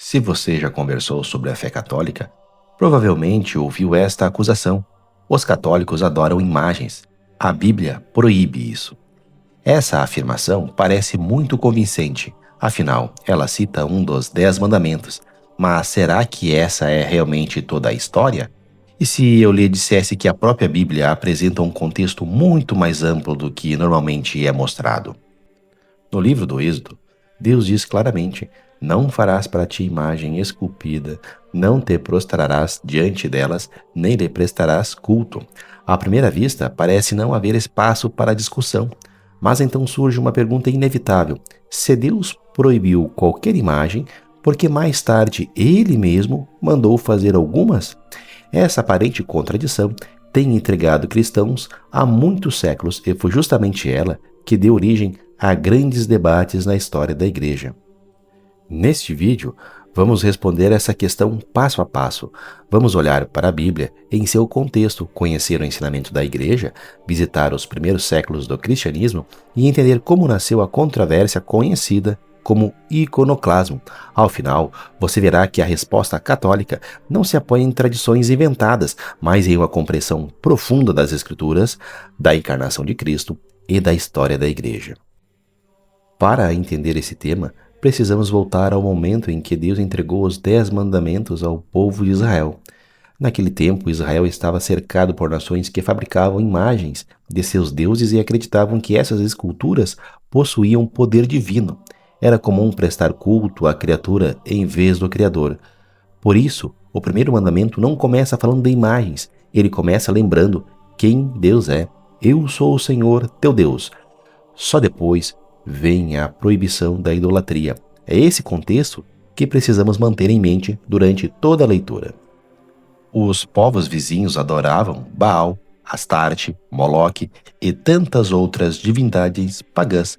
Se você já conversou sobre a fé católica, provavelmente ouviu esta acusação: os católicos adoram imagens. A Bíblia proíbe isso. Essa afirmação parece muito convincente, afinal, ela cita um dos 10 mandamentos. Mas será que essa é realmente toda a história? E se eu lhe dissesse que a própria Bíblia apresenta um contexto muito mais amplo do que normalmente é mostrado? No livro do Êxodo, Deus diz claramente: não farás para ti imagem esculpida, não te prostrarás diante delas, nem lhe prestarás culto. À primeira vista, parece não haver espaço para discussão, mas então surge uma pergunta inevitável: se Deus proibiu qualquer imagem, por que mais tarde ele mesmo mandou fazer algumas? Essa aparente contradição tem intrigado cristãos há muitos séculos e foi justamente ela que deu origem a grandes debates na história da Igreja. Neste vídeo, vamos responder essa questão passo a passo. Vamos olhar para a Bíblia em seu contexto, conhecer o ensinamento da Igreja, visitar os primeiros séculos do cristianismo e entender como nasceu a controvérsia conhecida como iconoclasmo. Ao final, você verá que a resposta católica não se apoia em tradições inventadas, mas em uma compreensão profunda das Escrituras, da encarnação de Cristo e da história da Igreja. Para entender esse tema, precisamos voltar ao momento em que Deus entregou os 10 mandamentos ao povo de Israel. Naquele tempo, Israel estava cercado por nações que fabricavam imagens de seus deuses e acreditavam que essas esculturas possuíam poder divino. Era comum prestar culto à criatura em vez do Criador. Por isso, o primeiro mandamento não começa falando de imagens, ele começa lembrando quem Deus é. Eu sou o Senhor, teu Deus. Só depois vem a proibição da idolatria. É esse contexto que precisamos manter em mente durante toda a leitura. Os povos vizinhos adoravam Baal, Astarte, Moloque e tantas outras divindades pagãs.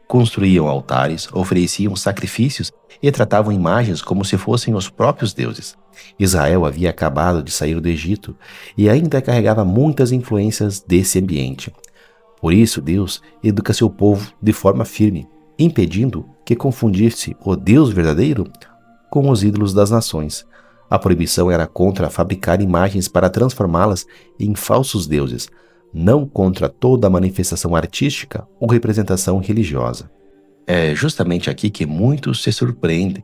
Construíam altares, ofereciam sacrifícios e tratavam imagens como se fossem os próprios deuses. Israel havia acabado de sair do Egito e ainda carregava muitas influências desse ambiente. Por isso, Deus educa seu povo de forma firme, impedindo que confundisse o Deus verdadeiro com os ídolos das nações. A proibição era contra fabricar imagens para transformá-las em falsos deuses, não contra toda a manifestação artística ou representação religiosa. É justamente aqui que muitos se surpreendem.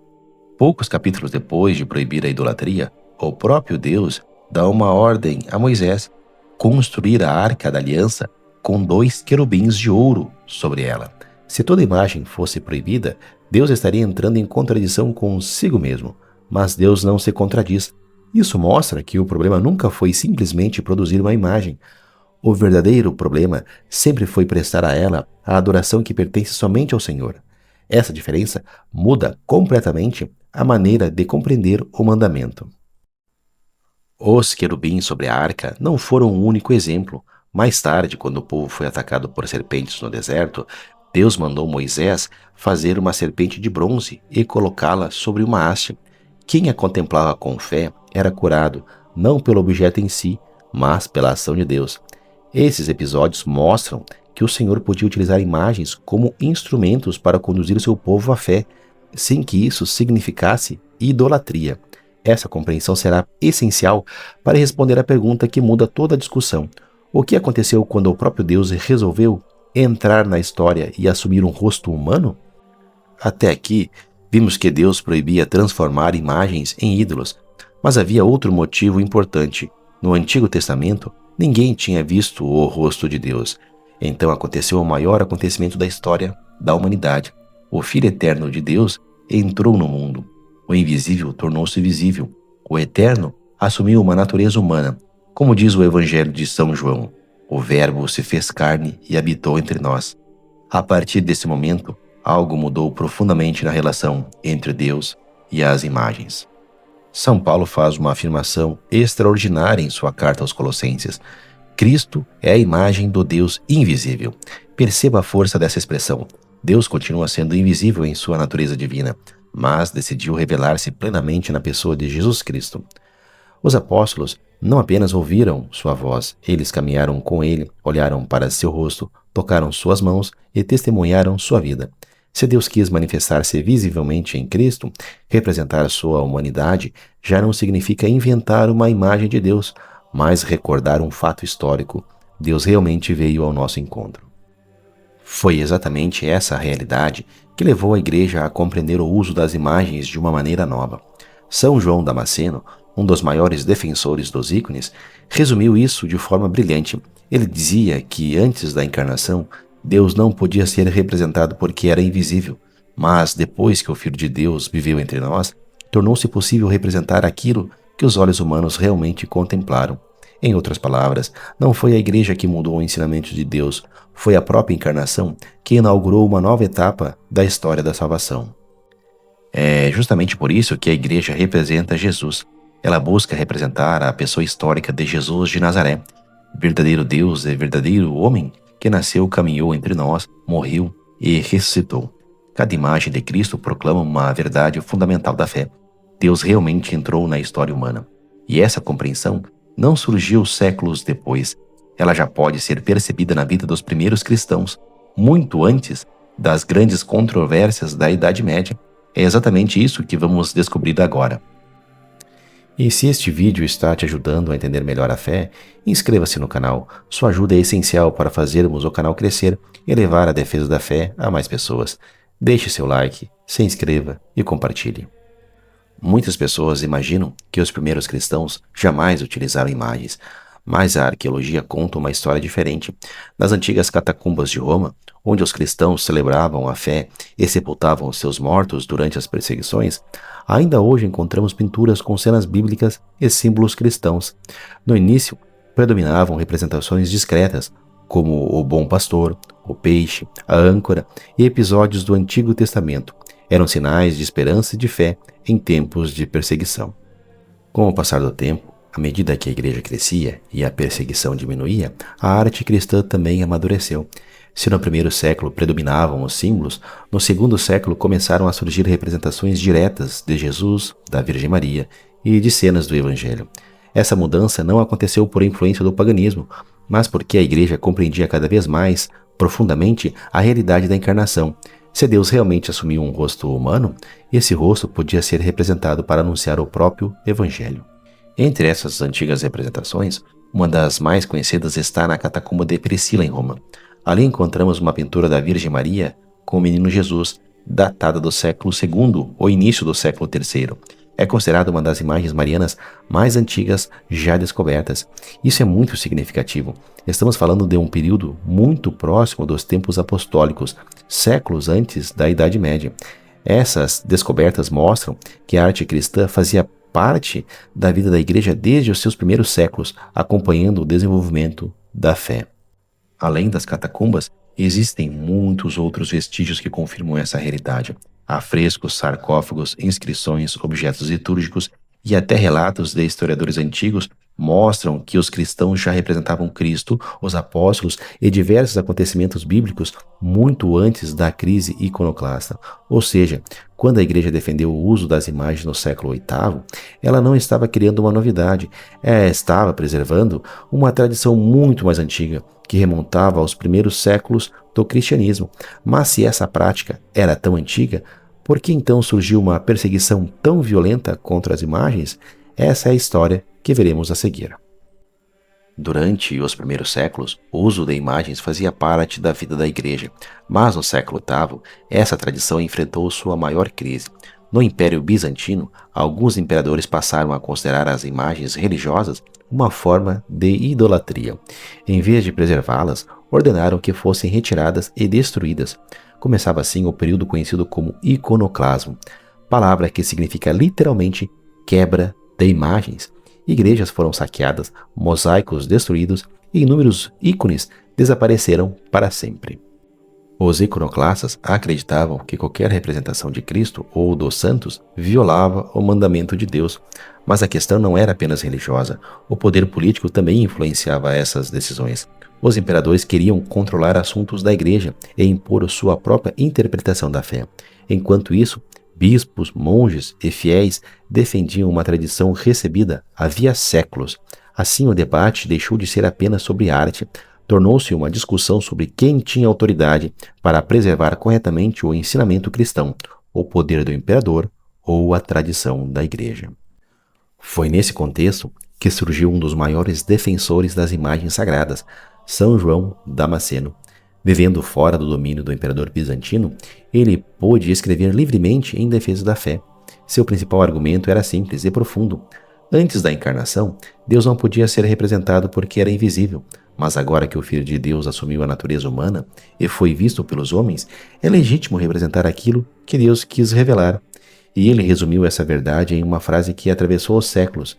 Poucos capítulos depois de proibir a idolatria, o próprio Deus dá uma ordem a Moisés: construir a Arca da Aliança com 2 querubins de ouro sobre ela. Se toda imagem fosse proibida, Deus estaria entrando em contradição consigo mesmo. Mas Deus não se contradiz. Isso mostra que o problema nunca foi simplesmente produzir uma imagem. O verdadeiro problema sempre foi prestar a ela a adoração que pertence somente ao Senhor. Essa diferença muda completamente a maneira de compreender o mandamento. Os querubins sobre a arca não foram o único exemplo. Mais tarde, quando o povo foi atacado por serpentes no deserto, Deus mandou Moisés fazer uma serpente de bronze e colocá-la sobre uma haste. Quem a contemplava com fé era curado, não pelo objeto em si, mas pela ação de Deus. Esses episódios mostram que o Senhor podia utilizar imagens como instrumentos para conduzir o seu povo à fé, sem que isso significasse idolatria. Essa compreensão será essencial para responder à pergunta que muda toda a discussão: o que aconteceu quando o próprio Deus resolveu entrar na história e assumir um rosto humano? Até aqui, vimos que Deus proibia transformar imagens em ídolos, mas havia outro motivo importante. No Antigo Testamento, ninguém tinha visto o rosto de Deus. Então aconteceu o maior acontecimento da história da humanidade. O Filho Eterno de Deus entrou no mundo. O invisível tornou-se visível. O Eterno assumiu uma natureza humana. Como diz o Evangelho de São João, o Verbo se fez carne e habitou entre nós. A partir desse momento, algo mudou profundamente na relação entre Deus e as imagens. São Paulo faz uma afirmação extraordinária em sua carta aos Colossenses: Cristo é a imagem do Deus invisível. Perceba a força dessa expressão. Deus continua sendo invisível em sua natureza divina, mas decidiu revelar-se plenamente na pessoa de Jesus Cristo. Os apóstolos não apenas ouviram sua voz, eles caminharam com ele, olharam para seu rosto, tocaram suas mãos e testemunharam sua vida. Se Deus quis manifestar-se visivelmente em Cristo, representar sua humanidade já não significa inventar uma imagem de Deus, mas recordar um fato histórico. Deus realmente veio ao nosso encontro. Foi exatamente essa a realidade que levou a Igreja a compreender o uso das imagens de uma maneira nova. São João Damasceno, um dos maiores defensores dos ícones, resumiu isso de forma brilhante. Ele dizia que antes da encarnação, Deus não podia ser representado porque era invisível, mas depois que o Filho de Deus viveu entre nós, tornou-se possível representar aquilo que os olhos humanos realmente contemplaram. Em outras palavras, não foi a Igreja que mudou o ensinamento de Deus, foi a própria encarnação que inaugurou uma nova etapa da história da salvação. É justamente por isso que a Igreja representa Jesus. Ela busca representar a pessoa histórica de Jesus de Nazaré, verdadeiro Deus e verdadeiro homem que nasceu, caminhou entre nós, morreu e ressuscitou. Cada imagem de Cristo proclama uma verdade fundamental da fé. Deus realmente entrou na história humana. E essa compreensão não surgiu séculos depois. Ela já pode ser percebida na vida dos primeiros cristãos, muito antes das grandes controvérsias da Idade Média. É exatamente isso que vamos descobrir agora. E se este vídeo está te ajudando a entender melhor a fé, inscreva-se no canal. Sua ajuda é essencial para fazermos o canal crescer e levar a defesa da fé a mais pessoas. Deixe seu like, se inscreva e compartilhe. Muitas pessoas imaginam que os primeiros cristãos jamais utilizaram imagens, mas a arqueologia conta uma história diferente. Nas antigas catacumbas de Roma, onde os cristãos celebravam a fé e sepultavam os seus mortos durante as perseguições, ainda hoje encontramos pinturas com cenas bíblicas e símbolos cristãos. No início, predominavam representações discretas, como o bom pastor, o peixe, a âncora e episódios do Antigo Testamento. Eram sinais de esperança e de fé em tempos de perseguição. Com o passar do tempo, à medida que a igreja crescia e a perseguição diminuía, a arte cristã também amadureceu. Se no primeiro século predominavam os símbolos, no segundo século começaram a surgir representações diretas de Jesus, da Virgem Maria e de cenas do Evangelho. Essa mudança não aconteceu por influência do paganismo, mas porque a igreja compreendia cada vez mais profundamente a realidade da encarnação. Se Deus realmente assumiu um rosto humano, esse rosto podia ser representado para anunciar o próprio Evangelho. Entre essas antigas representações, uma das mais conhecidas está na catacumba de Priscila, em Roma. Ali encontramos uma pintura da Virgem Maria com o menino Jesus, datada do século II ou início do século III. É considerada uma das imagens marianas mais antigas já descobertas. Isso é muito significativo. Estamos falando de um período muito próximo dos tempos apostólicos, séculos antes da Idade Média. Essas descobertas mostram que a arte cristã fazia parte da vida da igreja desde os seus primeiros séculos, acompanhando o desenvolvimento da fé. Além das catacumbas, existem muitos outros vestígios que confirmam essa realidade. Há frescos, sarcófagos, inscrições, objetos litúrgicos e até relatos de historiadores antigos mostram que os cristãos já representavam Cristo, os apóstolos e diversos acontecimentos bíblicos muito antes da crise iconoclasta. Ou seja, quando a igreja defendeu o uso das imagens no século VIII, ela não estava criando uma novidade, ela estava preservando uma tradição muito mais antiga, que remontava aos primeiros séculos do cristianismo. Mas se essa prática era tão antiga, por que então surgiu uma perseguição tão violenta contra as imagens? Essa é a história que veremos a seguir. Durante os primeiros séculos, o uso de imagens fazia parte da vida da igreja, mas no século VIII, essa tradição enfrentou sua maior crise. No Império Bizantino, alguns imperadores passaram a considerar as imagens religiosas uma forma de idolatria. Em vez de preservá-las, ordenaram que fossem retiradas e destruídas. Começava assim o período conhecido como iconoclasmo, palavra que significa literalmente quebra de imagens. Igrejas foram saqueadas, mosaicos destruídos e inúmeros ícones desapareceram para sempre. Os iconoclastas acreditavam que qualquer representação de Cristo ou dos santos violava o mandamento de Deus, mas a questão não era apenas religiosa. O poder político também influenciava essas decisões. Os imperadores queriam controlar assuntos da igreja e impor sua própria interpretação da fé. Enquanto isso, bispos, monges e fiéis defendiam uma tradição recebida havia séculos. Assim, o debate deixou de ser apenas sobre arte tornou-se uma discussão sobre quem tinha autoridade para preservar corretamente o ensinamento cristão, o poder do imperador ou a tradição da igreja. Foi nesse contexto que surgiu um dos maiores defensores das imagens sagradas, São João Damasceno. Vivendo fora do domínio do imperador bizantino, ele pôde escrever livremente em defesa da fé. Seu principal argumento era simples e profundo. Antes da encarnação, Deus não podia ser representado porque era invisível, mas agora que o Filho de Deus assumiu a natureza humana e foi visto pelos homens, é legítimo representar aquilo que Deus quis revelar. E ele resumiu essa verdade em uma frase que atravessou os séculos: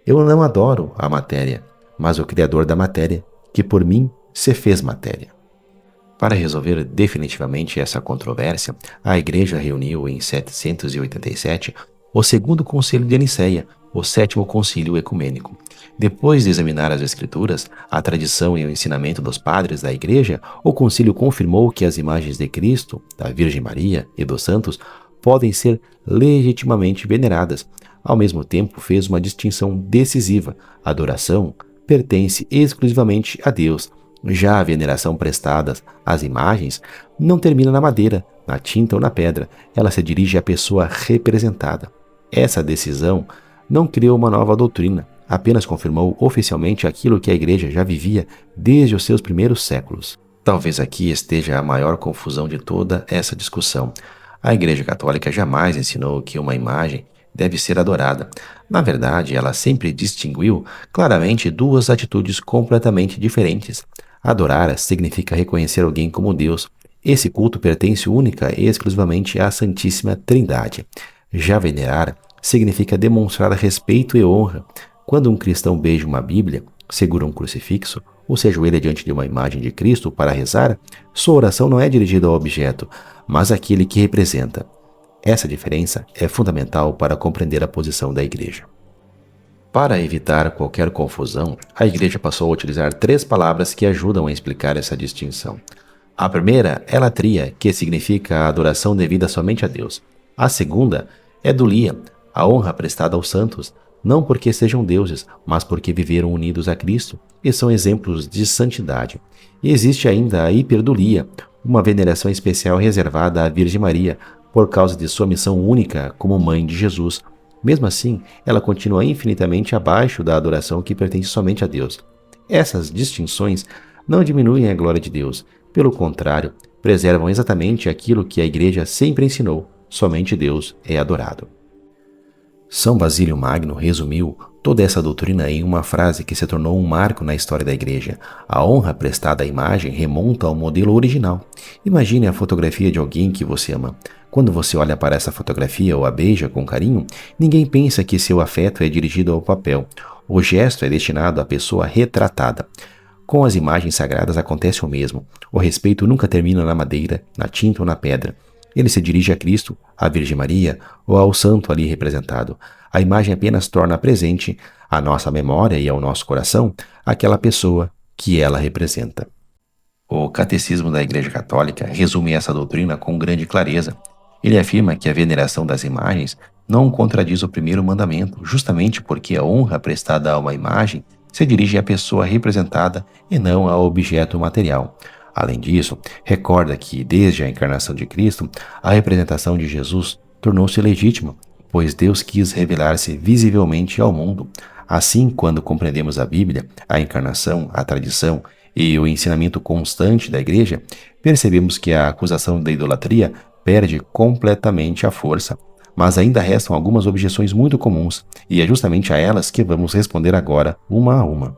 Eu não adoro a matéria, mas o Criador da matéria, que por mim se fez matéria. Para resolver definitivamente essa controvérsia, a Igreja reuniu em 787 o Segundo Concílio de Nicéia, o Sétimo Concílio Ecumênico. Depois de examinar as Escrituras, a tradição e o ensinamento dos padres da Igreja, o concílio confirmou que as imagens de Cristo, da Virgem Maria e dos santos podem ser legitimamente veneradas. Ao mesmo tempo, fez uma distinção decisiva: a adoração pertence exclusivamente a Deus. Já a veneração prestada às imagens não termina na madeira, na tinta ou na pedra, ela se dirige à pessoa representada. Essa decisão não criou uma nova doutrina, apenas confirmou oficialmente aquilo que a Igreja já vivia desde os seus primeiros séculos. Talvez aqui esteja a maior confusão de toda essa discussão. A Igreja Católica jamais ensinou que uma imagem deve ser adorada. Na verdade, ela sempre distinguiu claramente duas atitudes completamente diferentes. Adorar significa reconhecer alguém como Deus. Esse culto pertence única e exclusivamente à Santíssima Trindade. Já venerar significa demonstrar respeito e honra. Quando um cristão beija uma Bíblia, segura um crucifixo ou se ajoelha diante de uma imagem de Cristo para rezar, sua oração não é dirigida ao objeto, mas àquele que representa. Essa diferença é fundamental para compreender a posição da Igreja. Para evitar qualquer confusão, a Igreja passou a utilizar 3 palavras que ajudam a explicar essa distinção. A primeira é latria, que significa a adoração devida somente a Deus. A segunda é dulia, a honra prestada aos santos, não porque sejam deuses, mas porque viveram unidos a Cristo e são exemplos de santidade. E existe ainda a hiperdulia, uma veneração especial reservada à Virgem Maria, por causa de sua missão única como mãe de Jesus. Mesmo assim, ela continua infinitamente abaixo da adoração que pertence somente a Deus. Essas distinções não diminuem a glória de Deus, pelo contrário, preservam exatamente aquilo que a Igreja sempre ensinou: somente Deus é adorado. São Basílio Magno resumiu toda essa doutrina em uma frase que se tornou um marco na história da Igreja: a honra prestada à imagem remonta ao modelo original. Imagine a fotografia de alguém que você ama. Quando você olha para essa fotografia ou a beija com carinho, ninguém pensa que seu afeto é dirigido ao papel. O gesto é destinado à pessoa retratada. Com as imagens sagradas acontece o mesmo. O respeito nunca termina na madeira, na tinta ou na pedra. Ele se dirige a Cristo, à Virgem Maria ou ao santo ali representado. A imagem apenas torna presente à nossa memória e ao nosso coração aquela pessoa que ela representa. O Catecismo da Igreja Católica resume essa doutrina com grande clareza. Ele afirma que a veneração das imagens não contradiz o primeiro mandamento, justamente porque a honra prestada a uma imagem se dirige à pessoa representada e não ao objeto material. Além disso, recorda que, desde a encarnação de Cristo, a representação de Jesus tornou-se legítima, pois Deus quis revelar-se visivelmente ao mundo. Assim, quando compreendemos a Bíblia, a encarnação, a tradição e o ensinamento constante da Igreja, percebemos que a acusação da idolatria perde completamente a força. Mas ainda restam algumas objeções muito comuns, e é justamente a elas que vamos responder agora, uma a uma.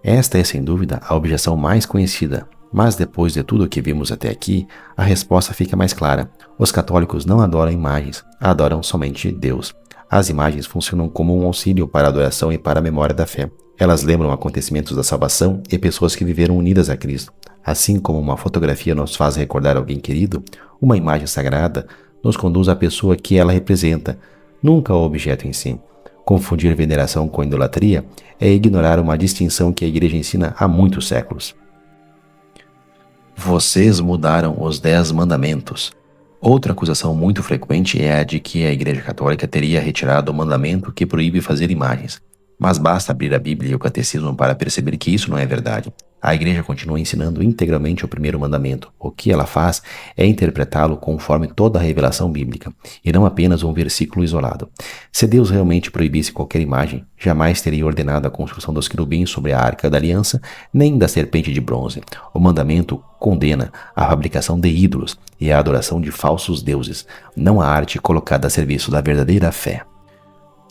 Esta é, sem dúvida, a objeção mais conhecida. Mas depois de tudo o que vimos até aqui, a resposta fica mais clara. Os católicos não adoram imagens, adoram somente Deus. As imagens funcionam como um auxílio para a adoração e para a memória da fé. Elas lembram acontecimentos da salvação e pessoas que viveram unidas a Cristo. Assim como uma fotografia nos faz recordar alguém querido, uma imagem sagrada nos conduz à pessoa que ela representa, nunca ao objeto em si. Confundir veneração com idolatria é ignorar uma distinção que a Igreja ensina há muitos séculos. Vocês mudaram os 10 mandamentos. Outra acusação muito frequente é a de que a Igreja Católica teria retirado o mandamento que proíbe fazer imagens. Mas basta abrir a Bíblia e o Catecismo para perceber que isso não é verdade. A Igreja continua ensinando integralmente o primeiro mandamento. O que ela faz é interpretá-lo conforme toda a revelação bíblica, e não apenas um versículo isolado. Se Deus realmente proibisse qualquer imagem, jamais teria ordenado a construção dos querubins sobre a Arca da Aliança, nem da serpente de bronze. O mandamento condena a fabricação de ídolos e a adoração de falsos deuses, não a arte colocada a serviço da verdadeira fé.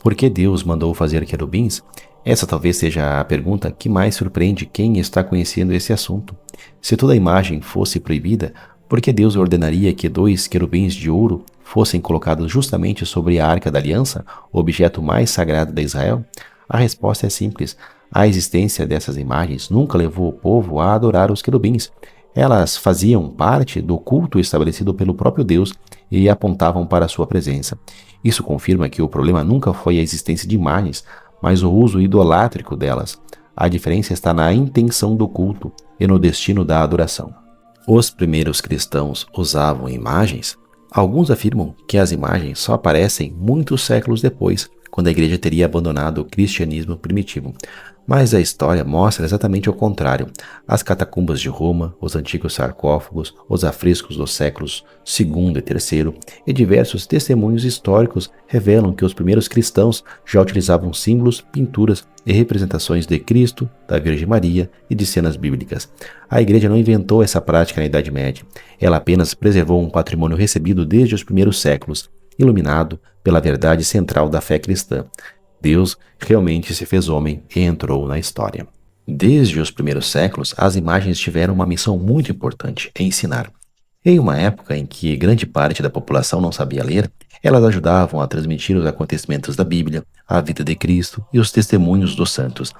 Por que Deus mandou fazer querubins? Essa talvez seja a pergunta que mais surpreende quem está conhecendo esse assunto. Se toda imagem fosse proibida, por que Deus ordenaria que 2 querubins de ouro fossem colocados justamente sobre a Arca da Aliança, o objeto mais sagrado de Israel? A resposta é simples. A existência dessas imagens nunca levou o povo a adorar os querubins. Elas faziam parte do culto estabelecido pelo próprio Deus e apontavam para a sua presença. Isso confirma que o problema nunca foi a existência de imagens, mas o uso idolátrico delas. A diferença está na intenção do culto e no destino da adoração. Os primeiros cristãos usavam imagens? Alguns afirmam que as imagens só aparecem muitos séculos depois, quando a igreja teria abandonado o cristianismo primitivo. Mas a história mostra exatamente o contrário. As catacumbas de Roma, os antigos sarcófagos, os afrescos dos séculos II e III e diversos testemunhos históricos revelam que os primeiros cristãos já utilizavam símbolos, pinturas e representações de Cristo, da Virgem Maria e de cenas bíblicas. A igreja não inventou essa prática na Idade Média. Ela apenas preservou um patrimônio recebido desde os primeiros séculos, iluminado pela verdade central da fé cristã. Deus realmente se fez homem e entrou na história. Desde os primeiros séculos, as imagens tiveram uma missão muito importante: ensinar. Em uma época em que grande parte da população não sabia ler, elas ajudavam a transmitir os acontecimentos da Bíblia, a vida de Cristo e os testemunhos dos santos.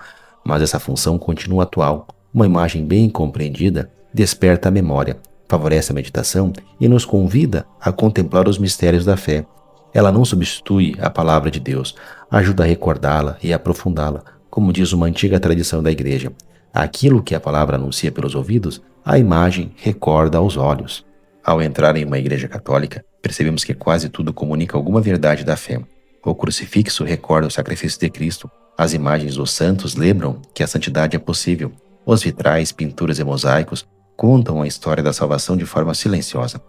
Mas essa função continua atual. Uma imagem bem compreendida desperta a memória, favorece a meditação e nos convida a contemplar os mistérios da fé. Ela não substitui a palavra de Deus, ajuda a recordá-la e aprofundá-la, como diz uma antiga tradição da igreja. Aquilo que a palavra anuncia pelos ouvidos, a imagem recorda aos olhos. Ao entrar em uma igreja católica, percebemos que quase tudo comunica alguma verdade da fé. O crucifixo recorda o sacrifício de Cristo. As imagens dos santos lembram que a santidade é possível. Os vitrais, pinturas e mosaicos contam a história da salvação de forma silenciosa.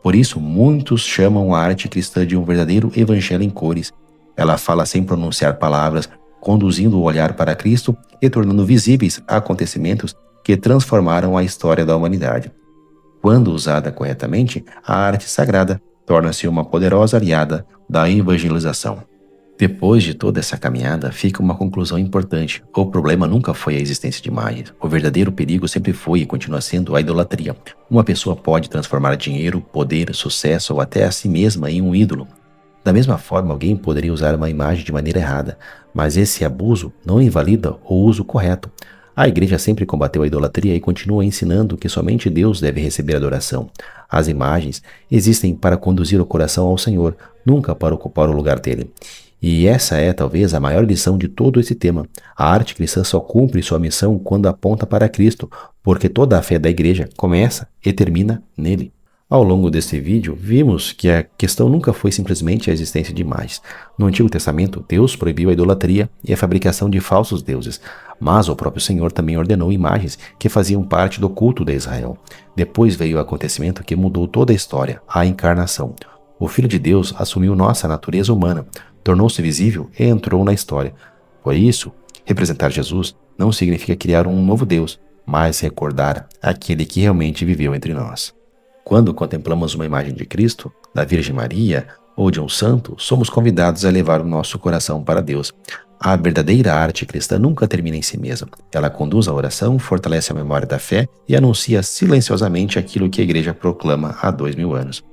Por isso, muitos chamam a arte cristã de um verdadeiro evangelho em cores. Ela fala sem pronunciar palavras, conduzindo o olhar para Cristo e tornando visíveis acontecimentos que transformaram a história da humanidade. Quando usada corretamente, a arte sagrada torna-se uma poderosa aliada da evangelização. Depois de toda essa caminhada, fica uma conclusão importante. O problema nunca foi a existência de imagens. O verdadeiro perigo sempre foi e continua sendo a idolatria. Uma pessoa pode transformar dinheiro, poder, sucesso ou até a si mesma em um ídolo. Da mesma forma, alguém poderia usar uma imagem de maneira errada, mas esse abuso não invalida o uso correto. A igreja sempre combateu a idolatria e continua ensinando que somente Deus deve receber adoração. As imagens existem para conduzir o coração ao Senhor, nunca para ocupar o lugar dele. E essa é talvez a maior lição de todo esse tema. A arte cristã só cumpre sua missão quando aponta para Cristo, porque toda a fé da igreja começa e termina nele. Ao longo deste vídeo, vimos que a questão nunca foi simplesmente a existência de imagens. No Antigo Testamento, Deus proibiu a idolatria e a fabricação de falsos deuses, mas o próprio Senhor também ordenou imagens que faziam parte do culto de Israel. Depois veio o acontecimento que mudou toda a história, a encarnação. O Filho de Deus assumiu nossa natureza humana, tornou-se visível e entrou na história. Por isso, representar Jesus não significa criar um novo Deus, mas recordar aquele que realmente viveu entre nós. Quando contemplamos uma imagem de Cristo, da Virgem Maria ou de um santo, somos convidados a levar o nosso coração para Deus. A verdadeira arte cristã nunca termina em si mesma. Ela conduz a oração, fortalece a memória da fé e anuncia silenciosamente aquilo que a igreja proclama há 2000 anos.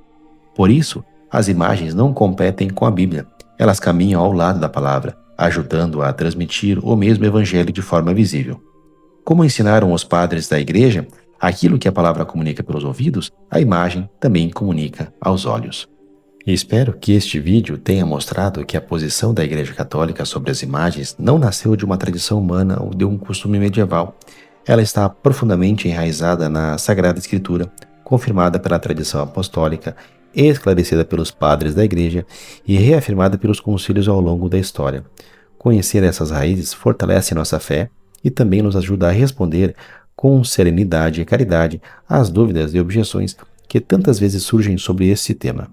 Por isso, as imagens não competem com a Bíblia. Elas caminham ao lado da palavra, ajudando a transmitir o mesmo evangelho de forma visível. Como ensinaram os padres da igreja, aquilo que a palavra comunica pelos ouvidos, a imagem também comunica aos olhos. E espero que este vídeo tenha mostrado que a posição da Igreja Católica sobre as imagens não nasceu de uma tradição humana ou de um costume medieval. Ela está profundamente enraizada na Sagrada Escritura, confirmada pela tradição apostólica, esclarecida pelos padres da Igreja e reafirmada pelos concílios ao longo da história. Conhecer essas raízes fortalece nossa fé e também nos ajuda a responder com serenidade e caridade às dúvidas e objeções que tantas vezes surgem sobre esse tema.